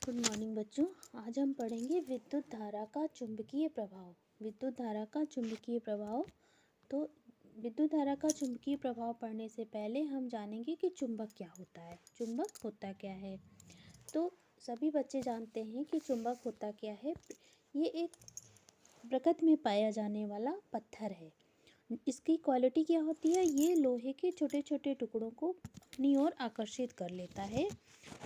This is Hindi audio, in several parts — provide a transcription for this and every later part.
गुड मॉर्निंग बच्चों। आज हम पढ़ेंगे विद्युत धारा का चुंबकीय प्रभाव। विद्युत धारा का चुंबकीय प्रभाव। तो विद्युत धारा का चुंबकीय प्रभाव पढ़ने से पहले हम जानेंगे कि चुंबक क्या होता है। चुंबक होता क्या है? तो सभी बच्चे जानते हैं कि चुंबक होता क्या है। ये एक प्रकृति में पाया जाने वाला पत्थर है। इसकी क्वालिटी क्या होती है? ये लोहे के छोटे छोटे टुकड़ों को अपनी ओर आकर्षित कर लेता है।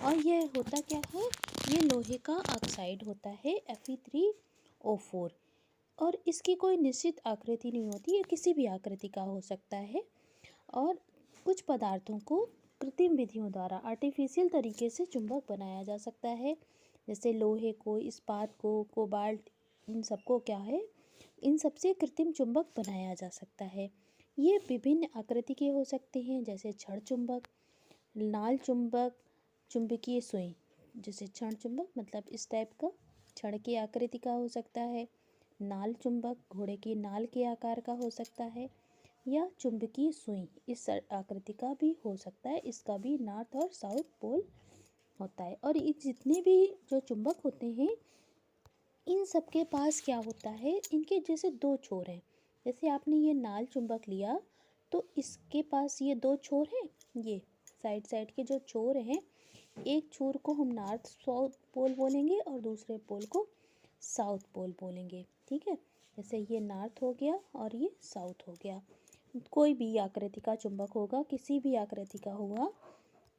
और यह होता क्या है? ये लोहे का ऑक्साइड होता है Fe3O4। और इसकी कोई निश्चित आकृति नहीं होती, ये किसी भी आकृति का हो सकता है। और कुछ पदार्थों को कृत्रिम विधियों द्वारा आर्टिफिशियल तरीके से चुंबक बनाया जा सकता है, जैसे लोहे को, इस्पात को, कोबाल्ट, इन सबको क्या है, इन सबसे कृत्रिम चुंबक बनाया जा सकता है। ये विभिन्न आकृति के हो सकते हैं, जैसे छड़ चुंबक, नाल चुंबक, चुंबकीय सुई। जैसे क्षण चुंबक मतलब इस टाइप का छड़ की आकृति का हो सकता है। नाल चुंबक घोड़े की नाल के आकार का हो सकता है, या चुंबकीय सुई इस आकृति का भी हो सकता है। इसका भी नॉर्थ और साउथ पोल होता है। और ये जितने भी जो चुंबक होते हैं, इन सब के पास क्या होता है, इनके जैसे दो छोर हैं। जैसे आपने ये नाल चुंबक लिया तो इसके पास ये दो छोर हैं, ये साइड साइड के जो छोर हैं, एक छोर को हम नॉर्थ साउथ पोल बोलेंगे और दूसरे पोल को साउथ पोल बोलेंगे। ठीक है, जैसे ये नॉर्थ हो गया और ये साउथ हो गया। कोई भी आकृति का चुंबक होगा, किसी भी आकृति का होगा,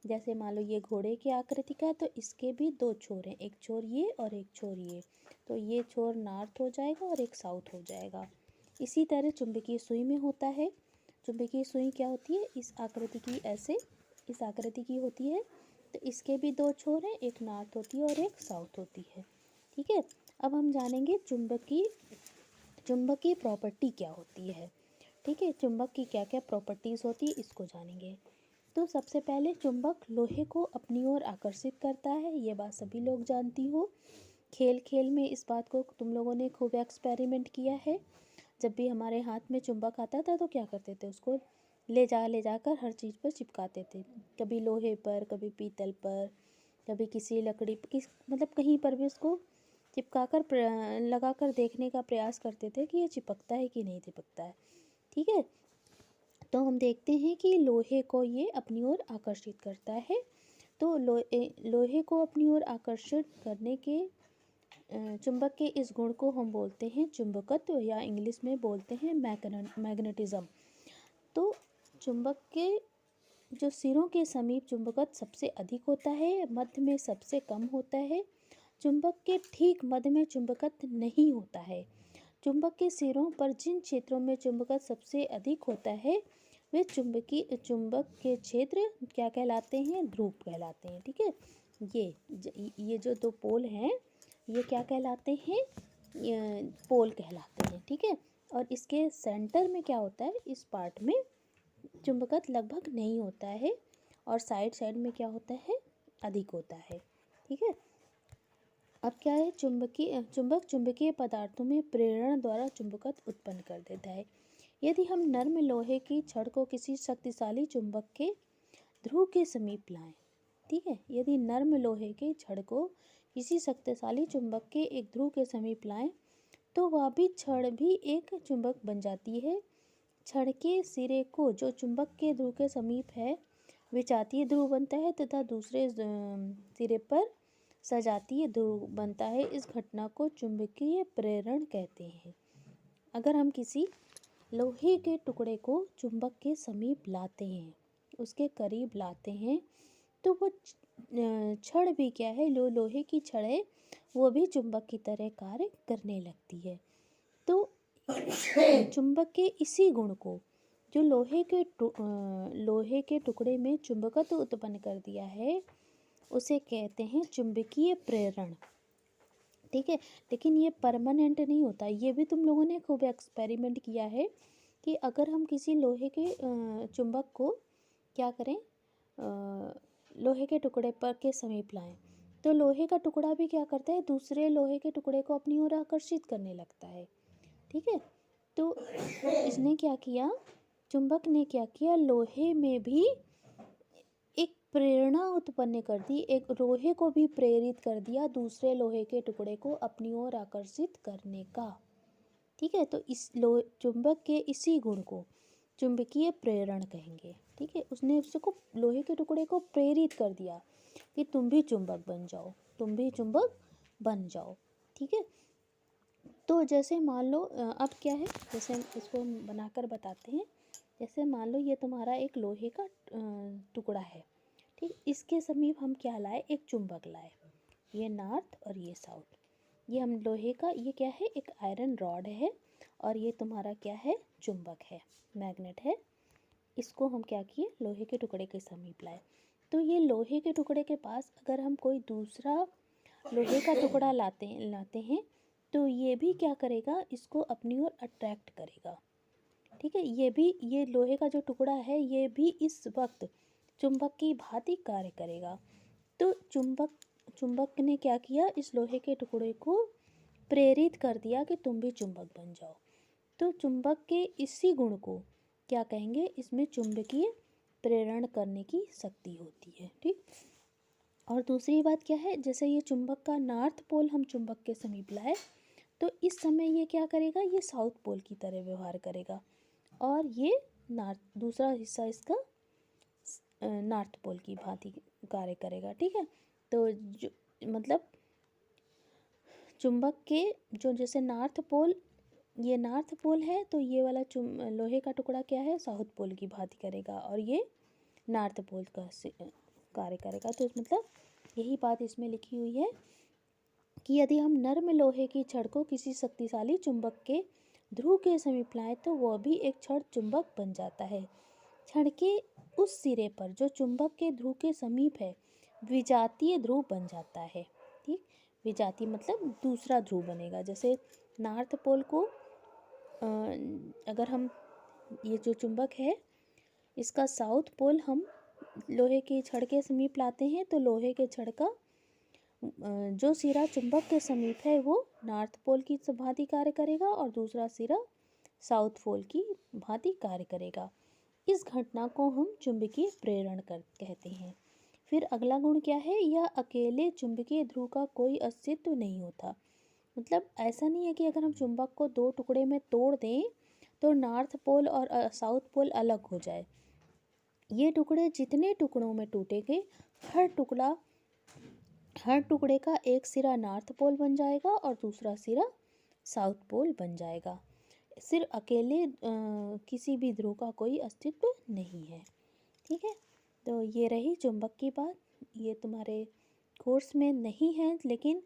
जैसे मान लो ये घोड़े की आकृति का है तो इसके भी दो छोर हैं, एक छोर ये और एक छोर ये। तो ये छोर नॉर्थ हो जाएगा और एक साउथ हो जाएगा। इसी तरह चुंबकीय सुई में होता है। चुंबकीय सुई क्या होती है? इस आकृति की, ऐसे इस आकृति की होती है। तो इसके भी दो छोर हैं, एक नॉर्थ होती है और एक साउथ होती है। ठीक है, अब हम जानेंगे चुंबकीय प्रॉपर्टी क्या होती है। ठीक है, चुंबक की क्या क्या प्रॉपर्टीज़ होती है, इसको जानेंगे। तो सबसे पहले चुंबक लोहे को अपनी ओर आकर्षित करता है, ये बात सभी लोग जानती हो। खेल खेल में इस बात को तुम लोगों ने खूब एक्सपेरिमेंट किया है। जब भी हमारे हाथ में चुंबक आता था तो क्या करते थे, उसको ले जाकर हर चीज़ पर चिपकाते थे। कभी लोहे पर, कभी पीतल पर, कभी किसी लकड़ी पर, मतलब कहीं पर भी उसको चिपकाकर लगाकर देखने का प्रयास करते थे कि ये चिपकता है कि नहीं चिपकता है। ठीक है, तो हम देखते हैं कि लोहे को ये अपनी ओर आकर्षित करता है। तो लोहे को अपनी ओर आकर्षित करने के चुंबक के इस गुण को हम बोलते हैं चुंबकत्व, या इंग्लिश में बोलते हैं मैग्नेटिज्म। तो चुंबक के जो सिरों के समीप चुंबकत्व सबसे अधिक होता है, मध्य में सबसे कम होता है। चुंबक के ठीक मध्य में चुंबकत्व नहीं होता है। चुंबक के सिरों पर जिन क्षेत्रों में चुंबकत्व सबसे अधिक होता है, वे चुंबक के क्षेत्र क्या कहलाते हैं? ध्रुव कहलाते हैं। ठीक है, ये जो दो पोल हैं, ये क्या कहलाते हैं? पोल कहलाते हैं। ठीक है, और इसके सेंटर में क्या होता है? इस पार्ट में चुंबकत्व लगभग नहीं होता है, और साइड साइड में क्या होता है? अधिक होता है। ठीक है, अब क्या है? चुंबक चुंबकीय पदार्थों में प्रेरण द्वारा चुंबकत्व उत्पन्न कर देता है। यदि हम नर्म लोहे की छड़ को किसी शक्तिशाली चुंबक के ध्रुव के समीप लाएं, ठीक है, यदि नर्म लोहे के छड़ को किसी शक्तिशाली चुंबक के एक ध्रुव के समीप लाएं, तो वह भी छड़ भी एक चुंबक बन जाती है। छड़ के सिरे को जो चुंबक के ध्रुव के समीप है, विजातीय ध्रुव बनता है, तथा दूसरे सिरे पर सजातीय ध्रुव बनता है। इस घटना को चुंबकीय प्रेरण कहते हैं। अगर हम किसी लोहे के टुकड़े को चुंबक के समीप लाते हैं, उसके करीब लाते हैं, तो वो छड़ भी क्या है, लोहे की छड़ है, वो भी चुंबक की तरह कार्य करने लगती है। तो चुंबक के इसी गुण को, जो लोहे के टुकड़े में चुंबकत्व उत्पन्न कर दिया है, उसे कहते हैं चुंबकीय प्रेरण। ठीक है, लेकिन ये परमानेंट नहीं होता। ये भी तुम लोगों ने खूब एक्सपेरिमेंट किया है कि अगर हम किसी लोहे के चुंबक को क्या करें, लोहे के टुकड़े पर के समीप लाएं, तो लोहे का टुकड़ा भी क्या करता है? दूसरे लोहे के टुकड़े को अपनी ओर आकर्षित करने लगता है। ठीक है, तो इसने क्या किया, चुंबक ने क्या किया, लोहे में भी एक प्रेरणा उत्पन्न कर दी, एक लोहे को भी प्रेरित कर दिया दूसरे लोहे के टुकड़े को अपनी ओर आकर्षित करने का। ठीक है, तो इस चुंबक के इसी गुण को चुंबकीय प्रेरण कहेंगे। ठीक है, उसने उसको लोहे के टुकड़े को प्रेरित कर दिया कि तुम भी चुंबक बन जाओ, तुम भी चुंबक बन जाओ। ठीक है, तो जैसे मान लो अब क्या है, जैसे हम इसको बनाकर बताते हैं। जैसे मान लो ये तुम्हारा एक लोहे का टुकड़ा है। ठीक, इसके समीप हम क्या लाए, एक चुंबक लाए, ये नॉर्थ और ये साउथ। ये हम लोहे का, ये क्या है, एक आयरन रॉड है, और ये तुम्हारा क्या है, चुंबक है, मैग्नेट है। इसको हम क्या किए, लोहे के टुकड़े के समीप लाए। तो ये लोहे के टुकड़े के पास अगर हम कोई दूसरा लोहे का टुकड़ा लाते हैं तो ये भी क्या करेगा, इसको अपनी ओर अट्रैक्ट करेगा। ठीक है, ये भी, ये लोहे का जो टुकड़ा है ये भी इस वक्त चुंबक की भांति कार्य करेगा। तो चुंबक ने क्या किया, इस लोहे के टुकड़े को प्रेरित कर दिया कि तुम भी चुंबक बन जाओ। तो चुंबक के इसी गुण को क्या कहेंगे, इसमें चुंबकीय प्रेरण करने की शक्ति होती है। ठीक, और दूसरी बात क्या है, जैसे ये चुंबक का नॉर्थ पोल हम चुंबक के समीप लाए, तो इस समय ये क्या करेगा, ये साउथ पोल की तरह व्यवहार करेगा, और ये नॉर्थ, दूसरा हिस्सा इसका नॉर्थ पोल की भांति कार्य करेगा। ठीक है, तो जो मतलब चुंबक के जो, जैसे नॉर्थ पोल, ये नॉर्थ पोल है, तो ये वाला लोहे का टुकड़ा क्या है, साउथ पोल की भांति करेगा, और ये नॉर्थ पोल का कार्य करेगा। तो मतलब यही बात इसमें लिखी हुई है कि यदि हम नर्म लोहे की छड़ को किसी शक्तिशाली चुंबक के ध्रुव के समीप लाएं तो वह भी एक छड़ चुंबक बन जाता है। छड़ के उस सिरे पर जो चुंबक के ध्रुव के समीप है विजातीय ध्रुव बन जाता है। ठीक, विजातीय मतलब दूसरा ध्रुव बनेगा। जैसे नॉर्थ पोल को अगर हम, ये जो चुंबक है इसका साउथ पोल हम लोहे की छड़ के समीप लाते हैं तो लोहे के छड़ का जो सिरा चुंबक के समीप है वो नॉर्थ पोल की भांति कार्य करेगा और दूसरा सिरा साउथ पोल की भांति कार्य करेगा। इस घटना को हम चुंबकीय प्रेरण कहते हैं। फिर अगला गुण क्या है, यह अकेले चुंबकीय ध्रुव का कोई अस्तित्व नहीं होता। मतलब ऐसा नहीं है कि अगर हम चुंबक को दो टुकड़े में तोड़ दें तो नॉर्थ पोल और साउथ पोल अलग हो जाए। ये टुकड़े जितने टुकड़ों में टूटेंगे हर टुकड़े का एक सिरा नॉर्थ पोल बन जाएगा और दूसरा सिरा साउथ पोल बन जाएगा। सिर्फ अकेले किसी भी ध्रुव का कोई अस्तित्व नहीं है। ठीक है, तो ये रही चुंबक की बात। ये तुम्हारे कोर्स में नहीं है, लेकिन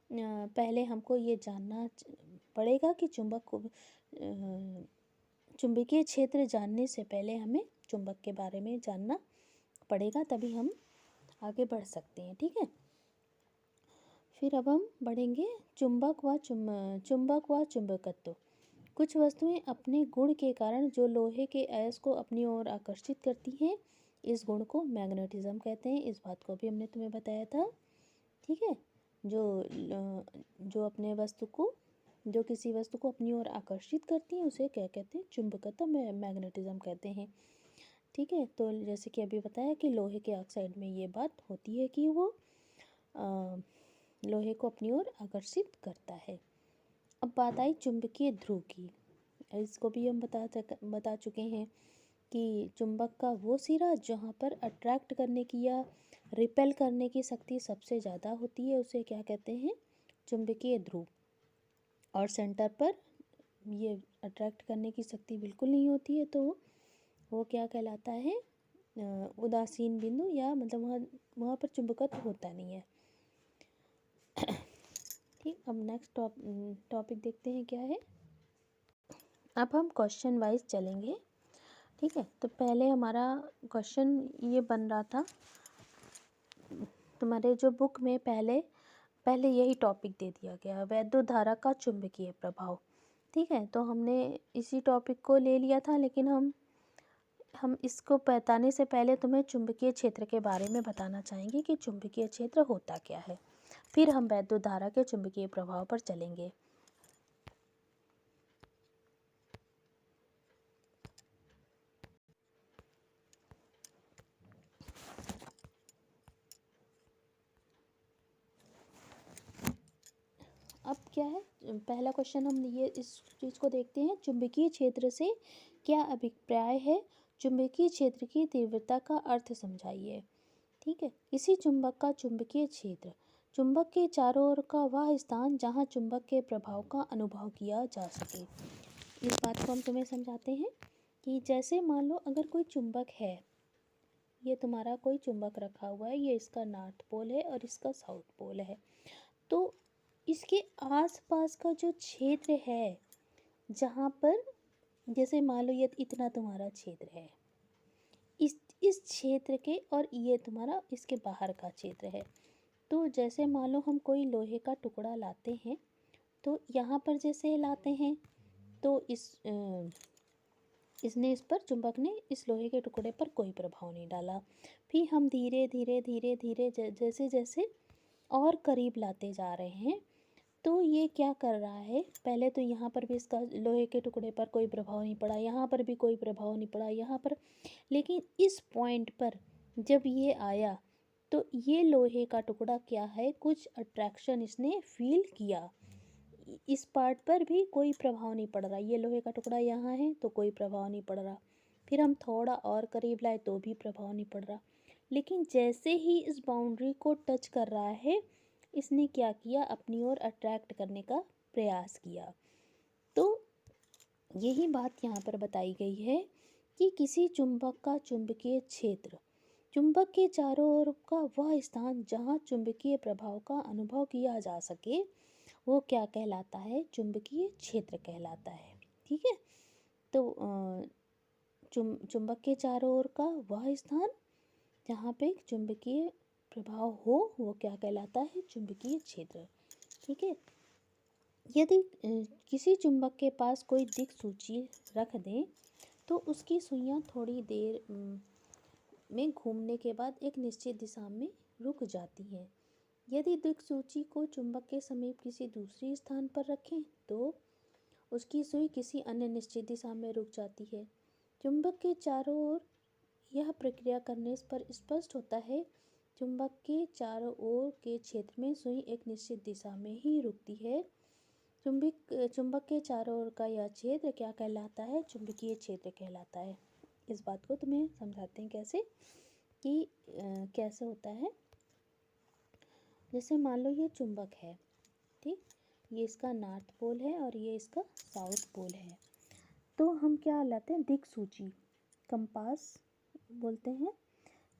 पहले हमको ये जानना पड़ेगा कि चुंबकीय क्षेत्र जानने से पहले हमें चुंबक के बारे में जानना पड़ेगा, तभी हम आगे बढ़ सकते हैं। ठीक है, फिर अब हम बढ़ेंगे चुंबक व चुंबकत्व। कुछ वस्तुएं अपने गुण के कारण जो लोहे के अयस्क को अपनी ओर आकर्षित करती हैं, इस गुण को मैग्नेटिज्म कहते हैं। इस बात को भी हमने तुम्हें बताया था। ठीक है, जो अपने वस्तु को, जो किसी वस्तु को अपनी ओर आकर्षित करती हैं उसे क्या कहते हैं, चुंबकत्व, मैग्नेटिज्म कहते हैं। ठीक है, तो जैसे कि अभी बताया कि लोहे के ऑक्साइड में ये बात होती है कि वो लोहे को अपनी ओर आकर्षित करता है। अब बात आई चुंबकीय ध्रुव की। इसको भी हम बता चुके हैं कि चुंबक का वो सिरा जहाँ पर अट्रैक्ट करने की या रिपेल करने की शक्ति सबसे ज़्यादा होती है उसे क्या कहते हैं, चुंबकीय ध्रुव। और सेंटर पर ये अट्रैक्ट करने की शक्ति बिल्कुल नहीं होती है तो वो क्या कहलाता है, उदासीन बिंदु, या मतलब वहाँ पर चुंबकत्व होता नहीं है। ठीक, अब नेक्स्ट टॉपिक देखते हैं क्या है। अब हम क्वेश्चन वाइज चलेंगे। ठीक है, तो पहले हमारा क्वेश्चन ये बन रहा था, तुम्हारे जो बुक में पहले यही टॉपिक दे दिया गया, वैद्युत धारा का चुंबकीय प्रभाव। ठीक है, तो हमने इसी टॉपिक को ले लिया था, लेकिन हम इसको बताने से पहले तुम्हें चुंबकीय क्षेत्र के बारे में बताना चाहेंगे कि चुंबकीय क्षेत्र होता क्या है। फिर हम वैद्युत धारा के चुंबकीय प्रभाव पर चलेंगे। क्या है, पहला क्वेश्चन हम ये इस चीज़ को देखते हैं, चुंबकीय क्षेत्र से क्या अभिप्राय है, चुंबकीय क्षेत्र की तीव्रता का अर्थ समझाइए। ठीक है, किसी चुंबक का चुंबकीय क्षेत्र, चुंबक के चारों ओर का वह स्थान जहाँ चुंबक के प्रभाव का अनुभव किया जा सके। इस बात को हम तुम्हें समझाते हैं कि जैसे मान लो अगर कोई चुंबक है, ये तुम्हारा कोई चुंबक रखा हुआ है, ये इसका नॉर्थ पोल है और इसका साउथ पोल है, तो इसके आसपास का जो क्षेत्र है, जहाँ पर जैसे मान लो ये इतना तुम्हारा क्षेत्र है, इस क्षेत्र के, और ये तुम्हारा इसके बाहर का क्षेत्र है। तो जैसे मान लो हम कोई लोहे का टुकड़ा लाते हैं, तो यहाँ पर जैसे लाते हैं तो इसने इस पर, चुंबक ने इस लोहे के टुकड़े पर कोई प्रभाव नहीं डाला। फिर हम धीरे धीरे धीरे धीरे जैसे जैसे और करीब लाते जा रहे हैं, तो ये क्या कर रहा है, पहले तो यहाँ पर भी इसका लोहे के टुकड़े पर कोई प्रभाव नहीं पड़ा, यहाँ पर भी कोई प्रभाव नहीं पड़ा, यहाँ पर, लेकिन इस पॉइंट पर जब ये आया तो ये लोहे का टुकड़ा क्या है, कुछ अट्रैक्शन इसने फील किया, इस पार्ट पर भी कोई प्रभाव नहीं पड़ रहा, ये लोहे का टुकड़ा यहाँ है तो कोई प्रभाव नहीं पड़ रहा। फिर हम थोड़ा और करीब लाए तो भी प्रभाव नहीं पड़ रहा, लेकिन जैसे ही इस बाउंड्री को टच कर रहा है, इसने क्या किया, अपनी ओर अट्रैक्ट करने का प्रयास किया। तो यही बात यहाँ पर बताई गई है कि किसी चुंबक का चुंबकीय क्षेत्र, चुंबक के चारों ओर का वह स्थान जहाँ चुंबकीय प्रभाव का अनुभव किया जा सके, वो क्या कहलाता है, चुंबकीय क्षेत्र कहलाता है। ठीक है, तो चुंबक के चारों ओर का वह स्थान जहाँ पे चुंबकीय प्रभाव हो, वो क्या कहलाता है, चुंबकीय क्षेत्र। ठीक है, यदि किसी चुंबक के पास कोई दिक्सूची रख दें तो उसकी सुइयां थोड़ी देर में घूमने के बाद एक निश्चित दिशा में रुक जाती हैं। यदि दिक्सूची को चुंबक के समीप किसी दूसरी स्थान पर रखें तो उसकी सुई किसी अन्य निश्चित दिशा में रुक जाती है। चुंबक के चारों ओर यह प्रक्रिया करने पर स्पष्ट होता है, चुंबक के चारों ओर के क्षेत्र में सुई एक निश्चित दिशा में ही रुकती है। चुंबक के चारों ओर का यह क्षेत्र क्या कहलाता है, चुंबकीय क्षेत्र कहलाता है। इस बात को तुम्हें समझाते हैं कैसे, कि कैसे होता है। जैसे मान लो ये चुंबक है, ठीक, ये इसका नॉर्थ पोल है और ये इसका साउथ पोल है, तो हम क्या लाते हैं, दिक्सूची, कंपास बोलते हैं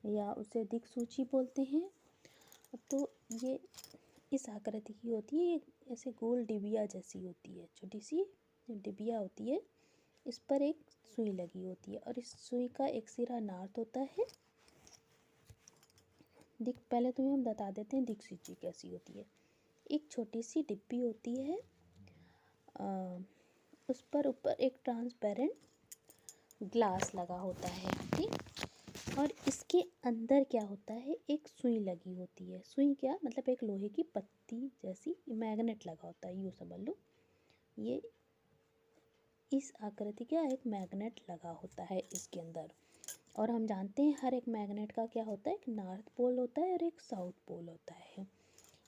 या उसे दिक्सूची बोलते हैं। तो ये इस आकृति की होती है, ऐसे गोल डिबिया जैसी होती है, छोटी सी डिबिया होती है, इस पर एक सुई लगी होती है और इस सुई का एक सिरा नॉर्थ होता है। पहले तुम्हें हम बता देते हैं दिक्सूची कैसी होती है। एक छोटी सी डिब्बी होती है, उस पर ऊपर एक ट्रांसपेरेंट ग्लास लगा होता है, ठीक, और इसके अंदर क्या होता है, एक सुई लगी होती है। सुई क्या मतलब, एक लोहे की पत्ती जैसी मैग्नेट लगा होता है, यूँ समझ लो, ये इस आकृति का एक मैग्नेट लगा होता है इसके अंदर। और हम जानते हैं हर एक मैग्नेट का क्या होता है, एक नॉर्थ पोल होता है और एक साउथ पोल होता है।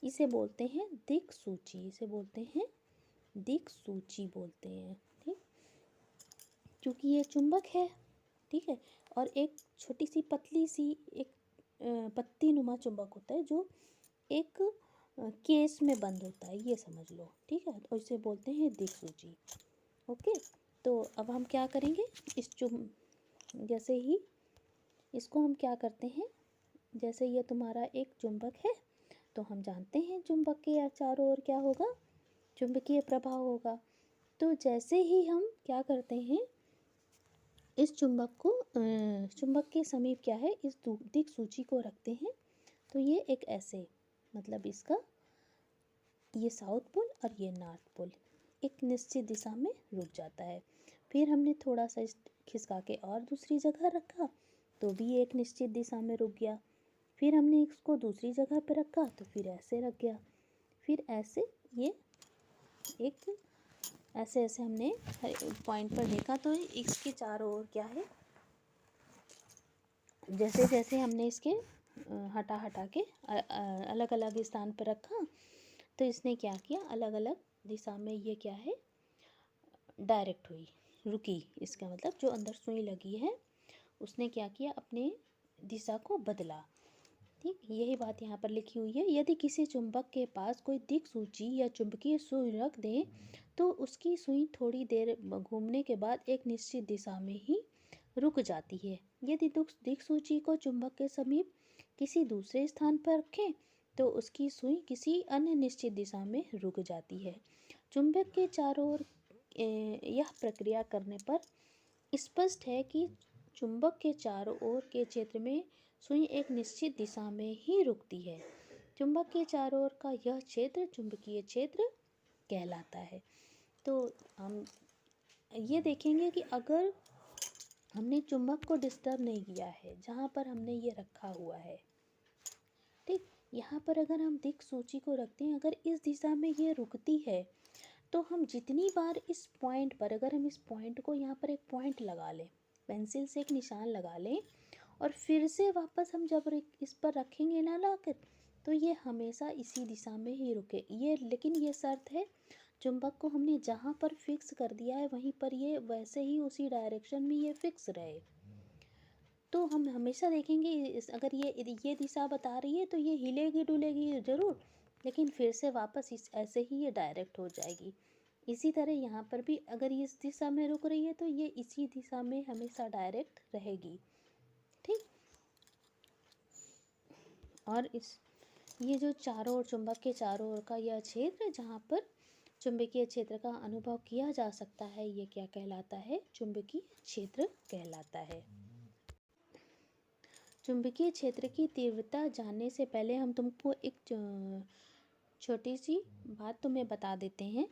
इसे बोलते हैं दिक्सूची, इसे बोलते हैं दिक्सूची बोलते हैं, ठीक, क्योंकि ये चुंबक है, ठीक है, और एक छोटी सी पतली सी एक पत्ती नुमा चुंबक होता है जो एक केस में बंद होता है, ये समझ लो, ठीक है, और इसे बोलते हैं दिक्सूची। ओके, तो अब हम क्या करेंगे, इस जैसे ही इसको हम क्या करते हैं, जैसे ये तुम्हारा एक चुंबक है, तो हम जानते हैं चुंबक के चारों ओर क्या होगा, चुंबकीय प्रभाव होगा। तो जैसे ही हम क्या करते हैं, इस चुंबक को चुंबक के समीप क्या है, इस दिक्सूची को रखते हैं, तो ये एक ऐसे, मतलब इसका ये साउथ पोल और ये नॉर्थ पोल एक निश्चित दिशा में रुक जाता है। फिर हमने थोड़ा सा खिसका के और दूसरी जगह रखा तो भी एक निश्चित दिशा में रुक गया। फिर हमने इसको दूसरी जगह पर रखा तो फिर ऐसे रख गया। फिर ऐसे ये एक ऐसे ऐसे हमने पॉइंट पर देखा, तो इसके चारों ओर क्या है, जैसे जैसे हमने इसके हटा हटा के अलग अलग स्थान पर रखा, तो इसने क्या किया, अलग अलग दिशा में ये क्या है, डायरेक्ट हुई, रुकी। इसका मतलब जो अंदर सुई लगी है उसने क्या किया, अपने दिशा को बदला। ठीक, यही बात यहाँ पर लिखी हुई है। यदि किसी चुंबक के पास कोई दिक्सूची या चुंबकीय सुई रख दें तो उसकी सुई थोड़ी देर घूमने के बाद एक निश्चित दिशा में ही रुक जाती है। यदि दिक्सूची को चुंबक के समीप किसी दूसरे स्थान पर रखें तो उसकी सुई किसी अन्य निश्चित दिशा में रुक जाती है। चुंबक के चारों ओर यह प्रक्रिया करने पर स्पष्ट है कि चुंबक के चारों ओर के क्षेत्र में सुई एक निश्चित दिशा में ही रुकती है। चुंबक के चारों ओर का यह क्षेत्र चुंबकीय क्षेत्र कहलाता है। तो हम ये देखेंगे कि अगर हमने चुंबक को डिस्टर्ब नहीं किया है जहाँ पर हमने ये रखा हुआ है, ठीक, यहाँ पर अगर हम दिक्सूची को रखते हैं, अगर इस दिशा में ये रुकती है तो हम जितनी बार इस पॉइंट पर, अगर हम इस पॉइंट को यहाँ पर एक पॉइंट लगा लें, पेंसिल से एक निशान लगा लें और फिर से वापस हम जब इस पर रखेंगे ना लाकर, तो ये हमेशा इसी दिशा में ही रुके। ये लेकिन ये शर्त है, चुंबक को हमने जहाँ पर फिक्स कर दिया है वहीं पर ये वैसे ही उसी डायरेक्शन में ये फिक्स रहे। तो हम हमेशा देखेंगे अगर ये दिशा बता रही है तो ये हिलेगी डुलेगी ज़रूर, लेकिन फिर से वापस इस ऐसे ही ये डायरेक्ट हो जाएगी। इसी तरह यहाँ पर भी अगर ये इस दिशा में रुक रही है तो ये इसी दिशा में हमेशा डायरेक्ट रहेगी। ठीक, और ये जो चारों ओर, चुंबक के चारों ओर का यह क्षेत्र जहाँ पर चुंबकीय क्षेत्र का अनुभव किया जा सकता है, ये क्या कहलाता है, चुंबकीय क्षेत्र कहलाता है। चुंबकीय क्षेत्र की तीव्रता जानने से पहले हम तुमको एक छोटी सी बात तुम्हें बता देते हैं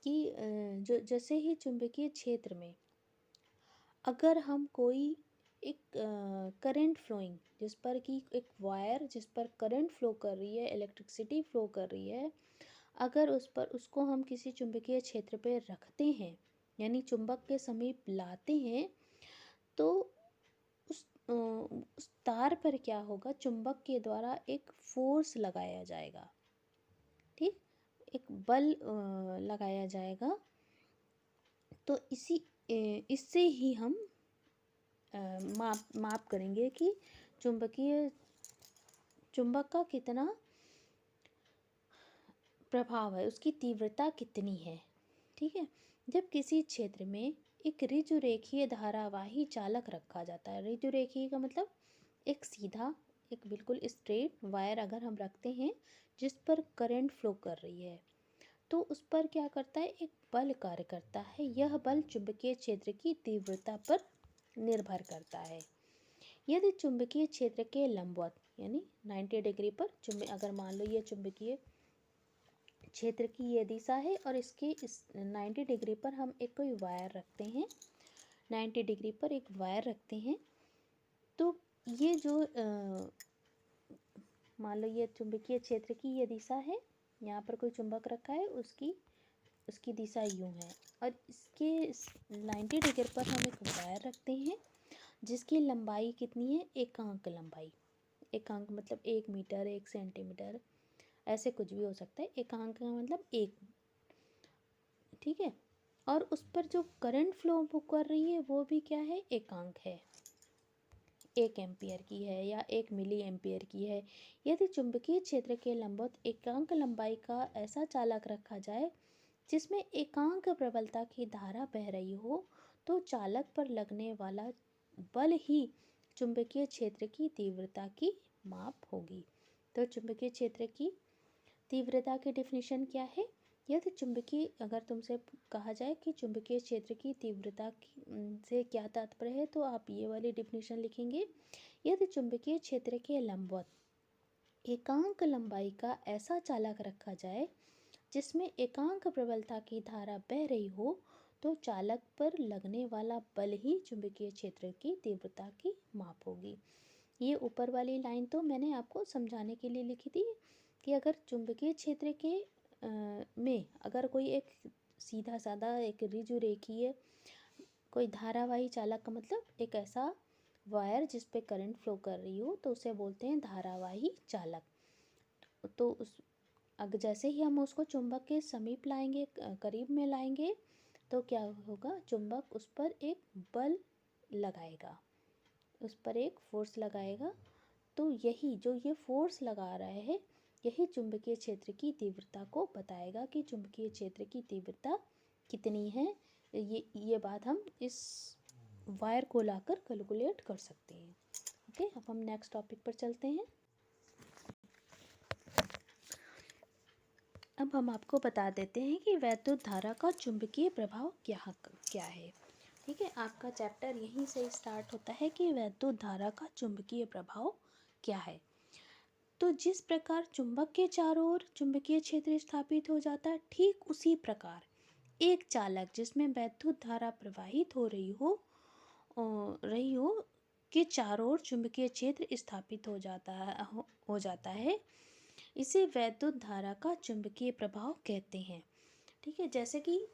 कि जो जैसे ही चुंबकीय क्षेत्र में अगर हम कोई एक करंट फ्लोइंग, जिस पर कि एक वायर जिस पर करंट फ्लो कर रही है, इलेक्ट्रिसिटी फ्लो कर रही है, अगर उस पर उसको हम किसी चुंबकीय क्षेत्र पे रखते हैं यानी चुंबक के समीप लाते हैं तो उस तार पर क्या होगा, चुंबक के द्वारा एक फोर्स लगाया जाएगा। ठीक, एक बल लगाया जाएगा। तो इससे ही हम माप करेंगे कि चुंबक का कितना प्रभाव है, उसकी तीव्रता कितनी है। ठीक है, जब किसी क्षेत्र में एक ऋजुरेखीय धारावाही चालक रखा जाता है, ऋजुरेखीय का मतलब एक सीधा, एक बिल्कुल स्ट्रेट वायर अगर हम रखते हैं जिस पर करंट फ्लो कर रही है तो उस पर क्या करता है, एक बल कार्य करता है। यह बल चुंबकीय क्षेत्र की तीव्रता पर निर्भर करता है। यदि चुंबकीय क्षेत्र के लंबवत यानी 90 डिग्री पर अगर मान लो ये चुंबकीय क्षेत्र की ये दिशा है और इस 90 डिग्री पर हम एक कोई वायर रखते हैं, 90 डिग्री पर एक वायर रखते हैं, तो ये जो मान लो ये चुंबकीय क्षेत्र की ये दिशा है, यहाँ पर कोई चुंबक रखा है, उसकी दिशा यूँ है और इसके 90 डिग्री पर हम एक वायर रखते हैं जिसकी लंबाई कितनी है, एकांक लंबाई। एकांक मतलब 1 मीटर, 1 सेंटीमीटर, ऐसे कुछ भी हो सकता है। एकांक का मतलब 1, ठीक है। और उस पर जो करंट फ्लो कर रही है वो भी क्या है, एकांक है, 1 एम्पियर की है या 1 मिली एम्पियर की है। यदि चुंबकीय क्षेत्र के लंबवत एकांक लंबाई का ऐसा चालक रखा जाए जिसमें एकांक प्रबलता की धारा बह रही हो तो चालक पर लगने वाला बल ही चुंबकीय क्षेत्र की तीव्रता की माप होगी। तो चुंबकीय क्षेत्र की तीव्रता की डेफिनेशन क्या है, यदि चुंबकीय, अगर तुमसे कहा जाए कि चुंबकीय क्षेत्र की तीव्रता से क्या तात्पर्य है तो आप ये वाली डेफिनेशन लिखेंगे, यदि चुंबकीय क्षेत्र के लंबवत एकांक लंबाई का ऐसा चालक रखा जाए जिसमें एकांक प्रबलता की धारा बह रही हो तो चालक पर लगने वाला बल ही चुंबकीय क्षेत्र की तीव्रता की माप होगी। ये ऊपर वाली लाइन तो मैंने आपको समझाने के लिए लिखी थी कि अगर चुंबकीय क्षेत्र के में अगर कोई एक सीधा साधा एक ऋजुरेखीय कोई धारावाही चालक का मतलब एक ऐसा वायर जिस पे करंट फ्लो कर रही हो तो उसे बोलते हैं धारावाही चालक। तो अगर जैसे ही हम उसको चुंबक के समीप लाएंगे, करीब में लाएंगे, तो क्या होगा, चुंबक उस पर एक बल लगाएगा, उस पर एक फोर्स लगाएगा। तो यही जो ये फोर्स लगा रहा है, यही चुंबकीय क्षेत्र की तीव्रता को बताएगा कि चुंबकीय क्षेत्र की तीव्रता कितनी है। ये बात हम इस वायर को लाकर कैलकुलेट कर सकते हैं। ओके, अब हम नेक्स्ट टॉपिक पर चलते हैं। अब हम आपको बता देते हैं कि वैद्युत धारा का चुंबकीय प्रभाव क्या है। ठीक है, आपका चैप्टर यहीं से स्टार्ट होता है कि वैद्युत धारा का चुंबकीय प्रभाव क्या है। तो जिस प्रकार चुंबक के चारों ओर चुंबकीय क्षेत्र स्थापित हो जाता है, ठीक उसी प्रकार एक चालक जिसमें वैद्युत धारा प्रवाहित हो रही हो के चारों ओर चुंबकीय क्षेत्र स्थापित हो जाता है। इसे वैद्युत धारा का चुंबकीय प्रभाव कहते हैं। ठीक है, जैसे कि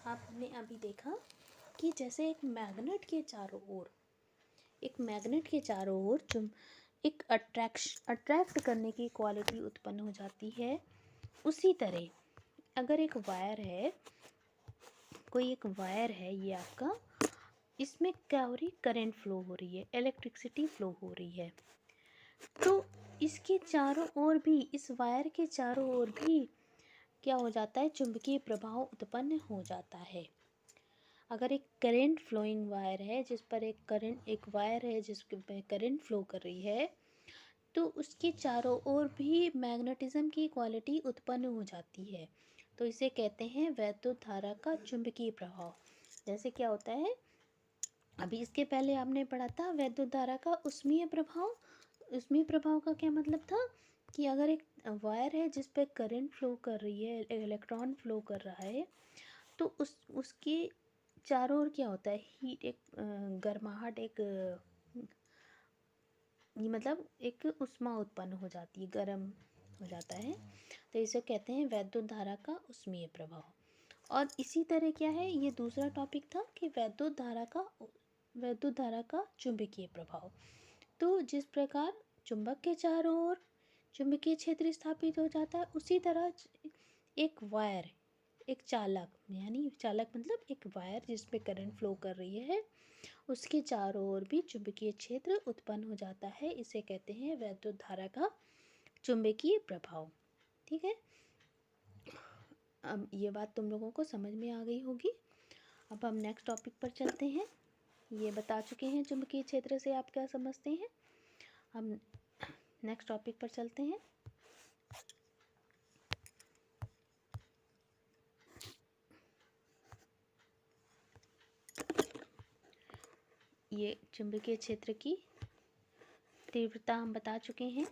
आपने अभी देखा कि जैसे एक मैग्नेट के चारों ओर एक अट्रैक्ट करने की क्वालिटी उत्पन्न हो जाती है। उसी तरह अगर एक वायर है, कोई एक वायर है, ये आपका, इसमें क्या हो रही, करंट फ्लो हो रही है, इलेक्ट्रिसिटी फ्लो हो रही है। तो इसके चारों ओर भी, इस वायर के चारों ओर भी क्या हो जाता है, चुंबकीय प्रभाव उत्पन्न हो जाता है। अगर एक करंट फ्लोइंग वायर है, जिस पर एक वायर है जिसमें करंट फ्लो कर रही है, तो उसके चारों ओर भी मैग्नेटिज्म की क्वालिटी उत्पन्न हो जाती है। तो इसे कहते हैं वैद्युत धारा का चुंबकीय प्रभाव। जैसे क्या होता है, अभी इसके पहले आपने पढ़ा था वैद्युत धारा का ऊष्मीय प्रभाव। ऊष्मीय प्रभाव का क्या मतलब था कि अगर एक वायर है जिस पे करंट फ्लो कर रही है, इलेक्ट्रॉन फ्लो कर रहा है, तो उसके चारों ओर क्या होता है, हीट, एक गर्माहट, ये मतलब एक ऊष्मा उत्पन्न हो जाती है, गर्म हो जाता है। तो इसे कहते हैं वैद्युत धारा का ऊष्मीय प्रभाव। और इसी तरह क्या है, ये दूसरा टॉपिक था कि वैद्युत धारा का चुंबकीय प्रभाव। तो जिस प्रकार चुंबक के चारों ओर चुंबकीय क्षेत्र स्थापित हो जाता है, उसी तरह एक वायर, एक चालक, यानी चालक मतलब एक वायर जिस पे करंट फ्लो कर रही है, उसके चारों ओर भी चुंबकीय क्षेत्र उत्पन्न हो जाता है। इसे कहते हैं वैद्युत धारा का चुंबकीय प्रभाव। ठीक है, अब ये बात तुम लोगों को समझ में आ गई होगी। अब हम नेक्स्ट टॉपिक पर चलते हैं। ये बता चुके हैं चुंबकीय क्षेत्र से आप क्या समझते हैं। हम नेक्स्ट टॉपिक पर चलते हैं। ये चुंबकीय क्षेत्र की तीव्रता हम बता चुके हैं,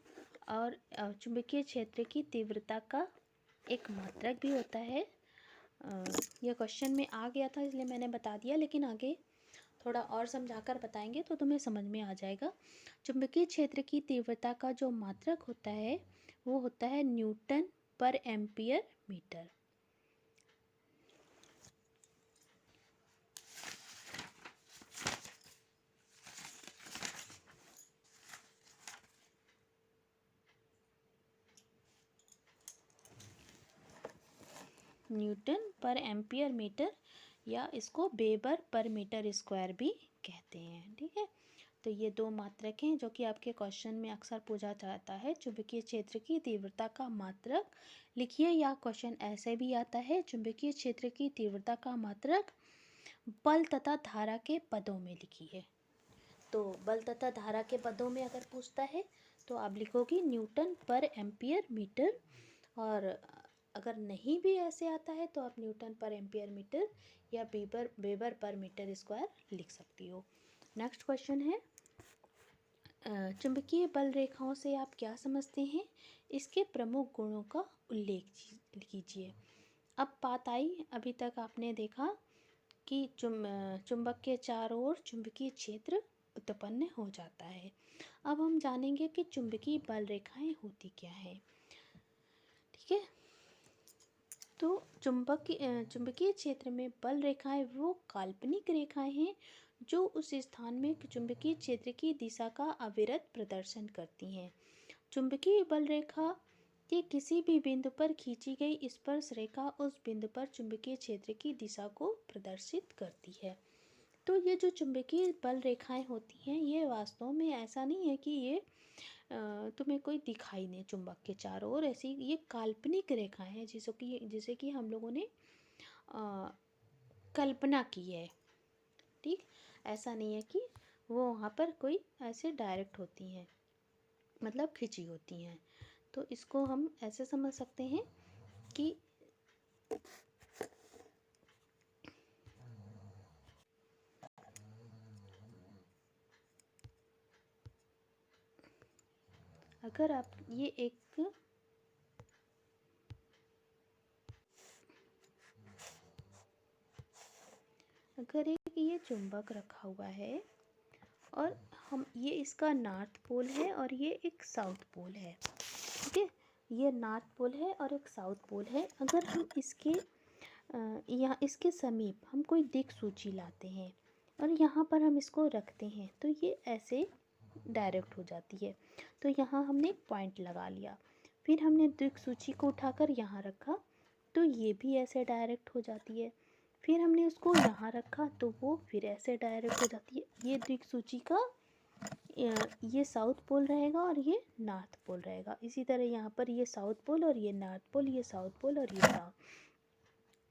और चुंबकीय क्षेत्र की तीव्रता का एक मात्रक भी होता है। यह क्वेश्चन में आ गया था इसलिए मैंने बता दिया, लेकिन आगे थोड़ा और समझाकर बताएंगे तो तुम्हें समझ में आ जाएगा। चुंबकीय क्षेत्र की तीव्रता का जो मात्रक होता है वो होता है न्यूटन पर एम्पियर मीटर। न्यूटन पर एम्पियर मीटर, या इसको वेबर पर मीटर स्क्वायर भी कहते हैं। ठीक है, तो ये दो मात्रक हैं जो कि आपके क्वेश्चन में अक्सर पूछा जाता है। चुंबकीय क्षेत्र की तीव्रता का मात्रक लिखिए, या क्वेश्चन ऐसे भी आता है, चुंबकीय क्षेत्र की तीव्रता का मात्रक बल तथा धारा के पदों में लिखिए। तो बल तथा धारा के पदों में अगर पूछता है तो आप लिखोगी न्यूटन पर एम्पियर मीटर, और अगर नहीं भी ऐसे आता है तो आप न्यूटन पर एम्पियर मीटर या वेबर पर मीटर स्क्वायर लिख सकती हो। नेक्स्ट क्वेश्चन है, चुंबकीय बल रेखाओं से आप क्या समझते हैं, इसके प्रमुख गुणों का उल्लेख कीजिए। अब बात आई, अभी तक आपने देखा कि चुंबक के चारों ओर चुंबकीय क्षेत्र उत्पन्न हो जाता है। अब हम जानेंगे कि चुंबकीय बल रेखाएं होती क्या है। ठीक है, तो चुंबकीय क्षेत्र में बल रेखाएं वो काल्पनिक रेखाएं हैं जो उस स्थान में चुंबकीय क्षेत्र की दिशा का अविरत प्रदर्शन करती हैं। चुंबकीय बल रेखा कि किसी भी बिंदु पर खींची गई स्पर्श रेखा उस बिंदु पर चुंबकीय क्षेत्र की दिशा को प्रदर्शित करती है। तो ये जो चुंबकीय बल रेखाएं होती हैं, ये वास्तव में ऐसा नहीं है कि ये तुम्हें कोई दिखाई नहीं चुंबक के चारों ओर, ऐसी ये काल्पनिक रेखाएं हैं जिसे कि हम लोगों ने कल्पना की है। ठीक, ऐसा नहीं है कि वो वहाँ पर कोई ऐसे डायरेक्ट होती हैं, मतलब खिंची होती हैं। तो इसको हम ऐसे समझ सकते हैं कि अगर आप ये चुंबक रखा हुआ है और हम ये इसका नॉर्थ पोल है और ये एक साउथ पोल है। ठीक है, ये नॉर्थ पोल है और एक साउथ पोल है। अगर हम यहाँ इसके समीप हम कोई दिक सूची लाते हैं और यहाँ पर हम इसको रखते हैं तो ये ऐसे डायरेक्ट हो जाती है। तो यहाँ हमने एक पॉइंट लगा लिया, फिर हमने दिक सूची को उठाकर यहाँ रखा तो ये भी ऐसे डायरेक्ट हो जाती है। फिर हमने उसको यहाँ रखा तो वो फिर ऐसे डायरेक्ट हो जाती है। ये दिक सूची का ये साउथ पोल रहेगा और ये नॉर्थ पोल रहेगा। इसी तरह यहाँ पर ये साउथ पोल और ये नॉर्थ पोल, ये साउथ पोल और ये साउथ।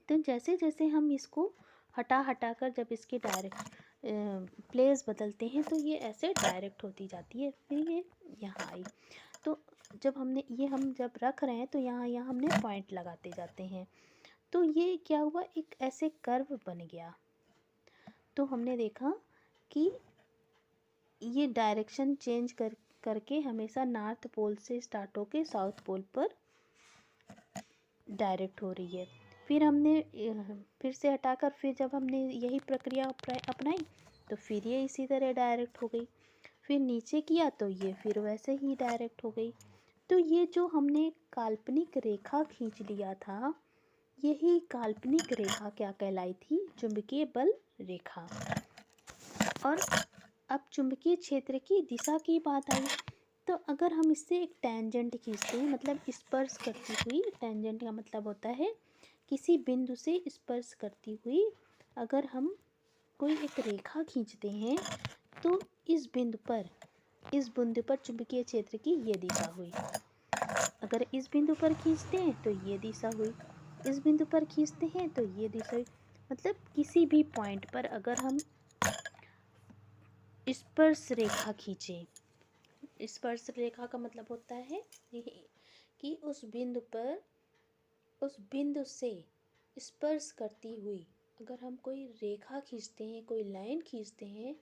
तो जैसे जैसे हम इसको हटा कर जब इसकी डायरेक्ट प्लेस बदलते हैं तो ये ऐसे डायरेक्ट होती जाती है। फिर ये यहाँ आई तो हम जब रख रहे हैं तो यहाँ हमने पॉइंट लगाते जाते हैं। तो ये क्या हुआ, एक ऐसे कर्व बन गया। तो हमने देखा कि ये डायरेक्शन चेंज करके हमेशा नॉर्थ पोल से स्टार्ट होके साउथ पोल पर डायरेक्ट हो रही है। फिर हमने फिर से हटाकर फिर जब हमने यही प्रक्रिया अपनाई तो फिर ये इसी तरह डायरेक्ट हो गई। फिर नीचे किया तो ये फिर वैसे ही डायरेक्ट हो गई। तो ये जो हमने काल्पनिक रेखा खींच लिया था, यही काल्पनिक रेखा क्या कहलाई थी, चुंबकीय बल रेखा। और अब चुंबकीय क्षेत्र की दिशा की बात आई तो अगर हम इससे एक टेंजेंट खींचते हैं, मतलब स्पर्श करती हुई, टेंजेंट का मतलब होता है किसी बिंदु से स्पर्श करती हुई, अगर हम कोई एक रेखा खींचते हैं तो इस बिंदु पर चुंबकीय क्षेत्र की ये दिशा हुई। अगर इस बिंदु पर खींचते हैं तो ये दिशा हुई, इस बिंदु पर खींचते हैं तो ये दिशा हुई। मतलब किसी भी पॉइंट पर अगर हम स्पर्श रेखा खींचें, स्पर्श रेखा का मतलब होता है कि उस बिंदु से स्पर्श करती हुई अगर हम कोई रेखा खींचते हैं, कोई लाइन खींचते हैं,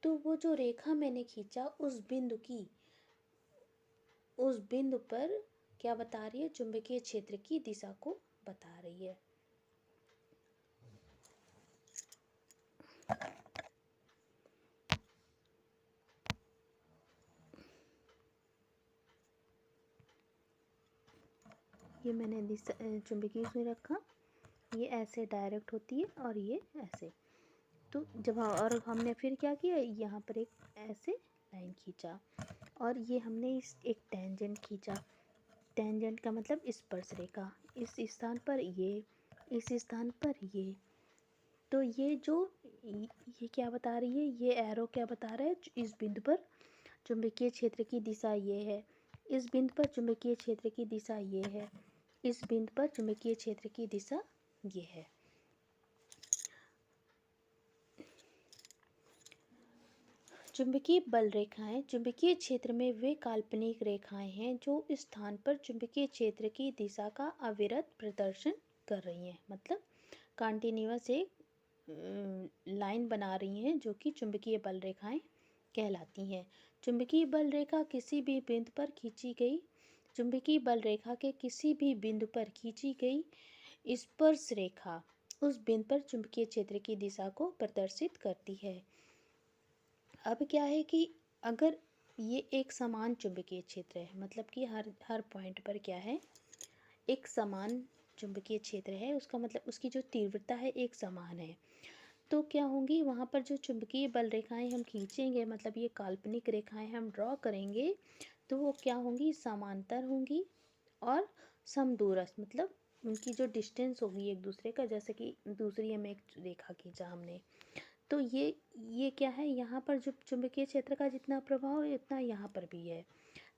तो वो जो रेखा मैंने खींचा उस बिंदु पर क्या बता रही है, चुंबकीय क्षेत्र की दिशा को बता रही है। ये मैंने चुंबकीय सुई रखा, ये ऐसे डायरेक्ट होती है और ये ऐसे। तो जब और हमने फिर क्या किया, यहाँ पर एक ऐसे लाइन खींचा और ये हमने एक टेंजेंट खींचा। टेंजेंट का मतलब स्पर्श रेखा, इस स्थान पर ये, इस स्थान पर ये। तो ये क्या बता रही है, ये एरो क्या बता रहा है, इस बिंदु पर चुंबकीय क्षेत्र की दिशा ये है, इस बिंदु पर चुंबकीय क्षेत्र की दिशा ये है, इस बिंदु पर चुंबकीय क्षेत्र की दिशा ये है। चुंबकीय बल रेखाएं चुंबकीय क्षेत्र में वे काल्पनिक रेखाएं हैं जो स्थान पर चुंबकीय क्षेत्र की दिशा का अविरत प्रदर्शन कर रही हैं। मतलब कंटिन्यूअस एक लाइन बना रही हैं जो कि चुंबकीय बल रेखाएं कहलाती हैं। चुंबकीय बल रेखा किसी भी बिंदु पर खींची गई चुंबकीय बल रेखा के किसी भी बिंदु पर खींची गई स्पर्श रेखा उस बिंदु पर चुंबकीय क्षेत्र की दिशा को प्रदर्शित करती है। अब क्या है कि अगर ये एक समान चुंबकीय क्षेत्र है, मतलब कि हर पॉइंट पर क्या है, एक समान चुंबकीय क्षेत्र है, उसका मतलब उसकी जो तीव्रता है एक समान है। तो क्या होंगी वहाँ पर जो चुंबकीय बल रेखाएं हम खींचेंगे, मतलब ये काल्पनिक रेखाएं हम ड्रॉ करेंगे, तो वो क्या होंगी, समांतर होंगी। और समदूरस्थ मतलब उनकी जो डिस्टेंस होगी एक दूसरे का, जैसे कि दूसरी हमें एक रेखा खींचा हमने, तो ये क्या है, यहाँ पर जो चुंबकीय क्षेत्र का जितना प्रभाव है उतना यहाँ पर भी है।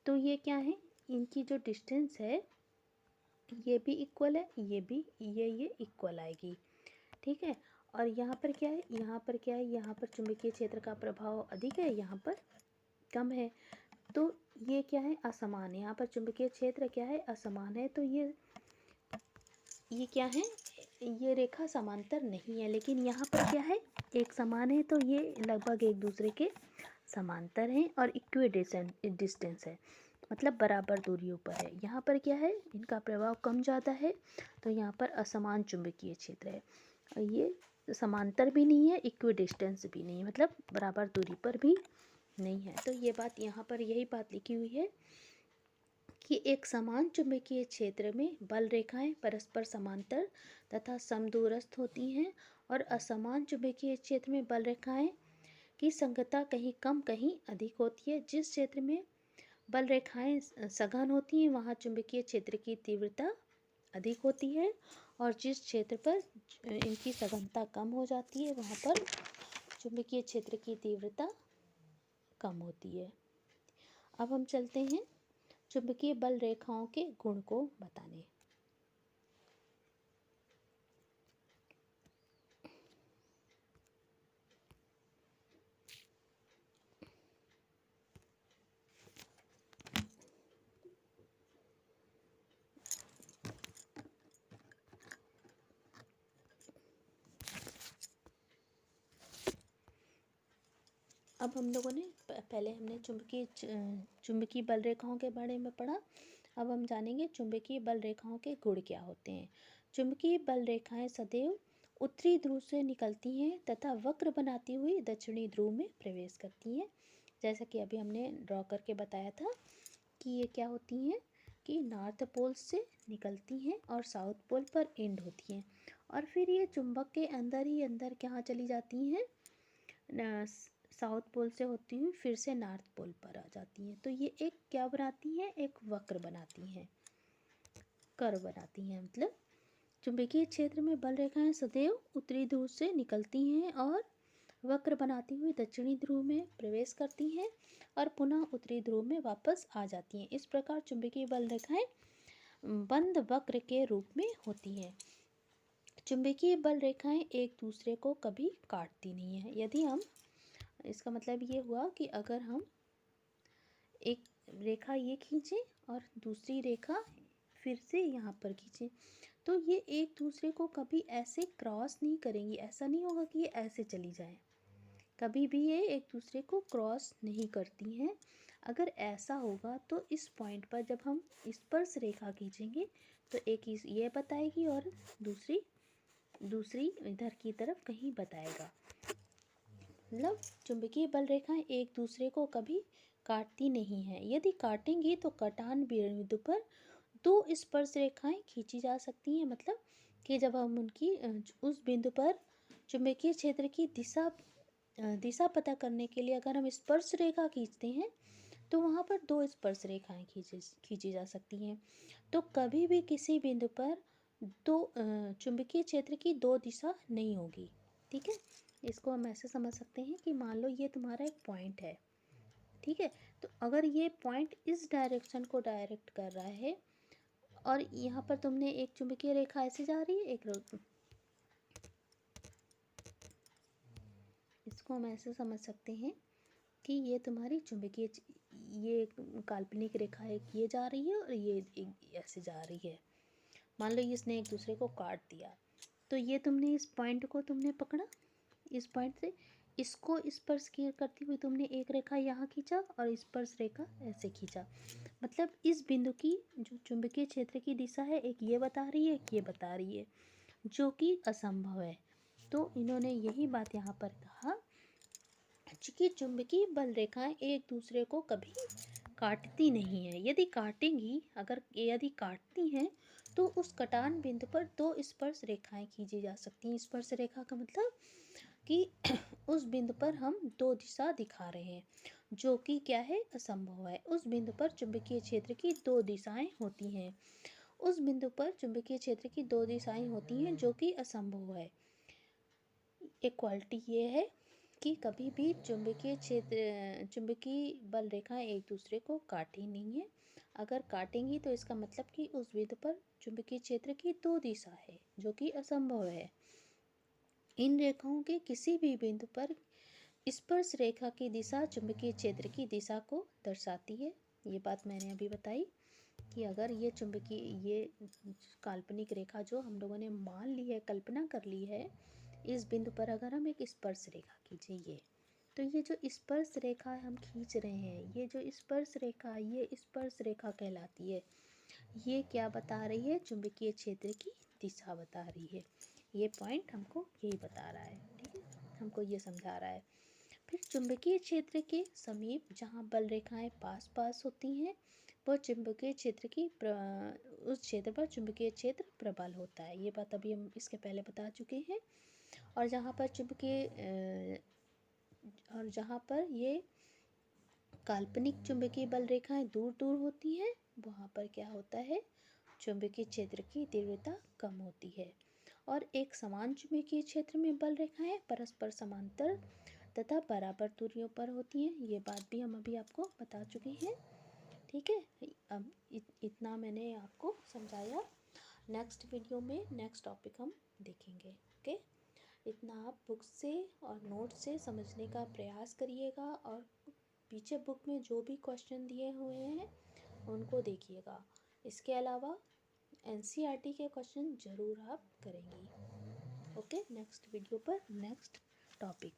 तो ये क्या है, इनकी जो डिस्टेंस है ये भी इक्वल है, ये भी ये इक्वल आएगी, ठीक है। और यहाँ पर क्या है, यहाँ पर क्या है, यहाँ पर चुंबकीय क्षेत्र का प्रभाव अधिक है, यहाँ पर कम है। तो ये क्या है, असमान है। यहाँ पर चुंबकीय क्षेत्र क्या है, असमान है। तो ये क्या है, ये रेखा समांतर नहीं है, लेकिन यहाँ पर क्या है, एक समान है। तो ये लगभग एक दूसरे के समांतर हैं और इक्वी डिस्टेंस है, मतलब बराबर दूरियों पर है। यहाँ पर क्या है, इनका प्रभाव कम ज़्यादा है, तो यहाँ पर असमान चुंबकीय क्षेत्र है। और ये समांतर भी नहीं है, इक्वी डिस्टेंस भी नहीं है, मतलब बराबर दूरी पर भी नहीं है। तो ये बात यहाँ पर यही बात लिखी हुई है कि एक समान चुंबकीय क्षेत्र में बल रेखाएं परस्पर समांतर तथा समदूरस्थ होती हैं, और असमान चुंबकीय क्षेत्र में बल रेखाएं की संगतता कहीं कम कहीं अधिक होती है। जिस क्षेत्र में बल रेखाएं सघन होती हैं वहाँ चुंबकीय क्षेत्र की तीव्रता अधिक होती है, और जिस क्षेत्र पर इनकी सघनता कम हो जाती है वहाँ पर चुंबकीय क्षेत्र की तीव्रता कम होती है। अब हम चलते हैं चुंबकीय बल रेखाओं के गुण को बताने। अब हम लोगों ने पहले हमने चुंबकीय बल रेखाओं के बारे में पढ़ा। अब हम जानेंगे चुंबकीय बल रेखाओं के गुण क्या होते हैं। चुंबकीय बल रेखाएं सदैव उत्तरी ध्रुव से निकलती हैं तथा वक्र बनाती हुई दक्षिणी ध्रुव में प्रवेश करती हैं। जैसा कि अभी हमने ड्रॉ करके बताया था कि ये क्या होती हैं, कि नॉर्थ पोल से निकलती हैं और साउथ पोल पर एंड होती हैं, और फिर ये चुंबक के अंदर ही अंदर कहाँ चली जाती हैं, साउथ पोल से होती हुई फिर से नॉर्थ पोल पर आ जाती हैं। तो ये एक क्या बनाती हैं, एक वक्र बनाती हैं, कर्व बनाती हैं। मतलब चुंबकीय क्षेत्र में बल रेखाएं सदैव उत्तरी ध्रुव से निकलती हैं और वक्र बनाती हुई दक्षिणी ध्रुव में प्रवेश करती हैं और पुनः उत्तरी ध्रुव में वापस आ जाती हैं। इस प्रकार चुंबकीय बल रेखाएं बंद वक्र के रूप में होती हैं। चुंबकीय बल रेखाएं एक दूसरे को कभी काटती नहीं है। यदि हम, इसका मतलब ये हुआ कि अगर हम एक रेखा ये खींचें और दूसरी रेखा फिर से यहाँ पर खींचें, तो ये एक दूसरे को कभी ऐसे क्रॉस नहीं करेंगी। ऐसा नहीं होगा कि ये ऐसे चली जाए, कभी भी ये एक दूसरे को क्रॉस नहीं करती हैं। अगर ऐसा होगा तो इस पॉइंट पर जब हम स्पर्श रेखा खींचेंगे तो एक ये बताएगी और दूसरी इधर की तरफ कहीं बताएगा। मतलब चुंबकीय बल रेखाएं एक दूसरे को कभी काटती नहीं हैं। यदि काटेंगी तो कटान बिंदु पर दो स्पर्श रेखाएं खींची जा सकती हैं। मतलब कि जब हम उनकी उस बिंदु पर चुंबकीय क्षेत्र की दिशा पता करने के लिए अगर हम स्पर्श रेखा खींचते हैं तो वहाँ पर दो स्पर्श रेखाएं खींची जा सकती हैं। तो कभी भी किसी बिंदु पर दो चुंबकीय क्षेत्र की दो दिशा नहीं होगी। ठीक है, इसको हम ऐसे समझ सकते हैं कि मान लो ये तुम्हारा एक पॉइंट है, ठीक है। तो अगर ये पॉइंट इस डायरेक्शन को डायरेक्ट कर रहा है और यहाँ पर तुमने एक चुंबकीय रेखा ऐसे जा रही है, इसको हम ऐसे समझ सकते हैं कि ये तुम्हारी चुंबकीय, ये काल्पनिक रेखा एक ये जा रही है और ये एक ऐसे जा रही है। मान लो इसने एक दूसरे को काट दिया, तो ये तुमने इस पॉइंट को तुमने पकड़ा, इस पॉइंट से इसको स्पर्श करती हुई तुमने एक रेखा यहाँ खींचा और स्पर्श रेखा ऐसे खींचा। मतलब इस बिंदु की जो चुंबकीय क्षेत्र की दिशा है एक ये बता रही है, एक ये बता रही है, जो कि असंभव है। तो इन्होंने यही बात यहाँ पर कहा कि चुंबकीय बल रेखाएं एक दूसरे को कभी काटती नहीं है। यदि काटेंगी, अगर यदि काटती हैं तो उस कटान बिंदु पर दो स्पर्श रेखाएं खींची जा सकती हैं। स्पर्श रेखा का मतलब कि उस बिंदु पर हम दो दिशा दिखा रहे हैं, जो कि क्या है, असंभव है। उस बिंदु पर चुंबकीय क्षेत्र की दो दिशाएं होती हैं। उस बिंदु पर चुंबकीय क्षेत्र की दो दिशाएं होती हैं जो कि असंभव है। इक्वालिटी ये है कि कभी भी चुंबकीय बल रेखाएं एक दूसरे को काटी नहीं है। अगर काटेंगी तो इसका मतलब कि उस बिंदु पर चुंबकीय क्षेत्र की दो दिशा है जो कि असंभव है। इन रेखाओं के किसी भी बिंदु पर स्पर्श रेखा की दिशा चुंबकीय क्षेत्र की दिशा को दर्शाती है। ये बात मैंने अभी बताई कि अगर ये काल्पनिक रेखा जो हम लोगों ने मान ली है, कल्पना कर ली है, इस बिंदु पर अगर हम एक स्पर्श रेखा खींचे, तो ये जो स्पर्श रेखा हम खींच रहे हैं, ये जो स्पर्श रेखा, ये स्पर्श रेखा कहलाती है। ये क्या बता रही है, चुंबकीय क्षेत्र की दिशा बता रही है। ये पॉइंट हमको यही बता रहा है, ठीक है, हमको ये समझा रहा है। फिर चुंबकीय क्षेत्र के समीप जहाँ बल रेखाएं पास पास होती हैं, वो चुंबकीय क्षेत्र की उस क्षेत्र पर चुंबकीय क्षेत्र प्रबल होता है। ये बात अभी हम इसके पहले बता चुके हैं। और जहाँ पर ये काल्पनिक चुंबकीय बल रेखाएं दूर दूर होती हैं, वहाँ पर क्या होता है, चुंबकीय क्षेत्र की तीव्रता कम होती है। और एक समान चुंबकीय क्षेत्र में बल रेखाएं परस्पर समांतर तथा बराबर दूरियों पर होती हैं। ये बात भी हम अभी आपको बता चुके हैं, ठीक है। अब इतना मैंने आपको समझाया। नेक्स्ट वीडियो में नेक्स्ट टॉपिक हम देखेंगे। ओके, इतना आप बुक से और नोट से समझने का प्रयास करिएगा और पीछे बुक में जो भी क्वेश्चन दिए हुए हैं उनको देखिएगा। इसके अलावा एनसीईआरटी के क्वेश्चन ज़रूर आप करेंगी। ओके, नेक्स्ट वीडियो पर नेक्स्ट टॉपिक।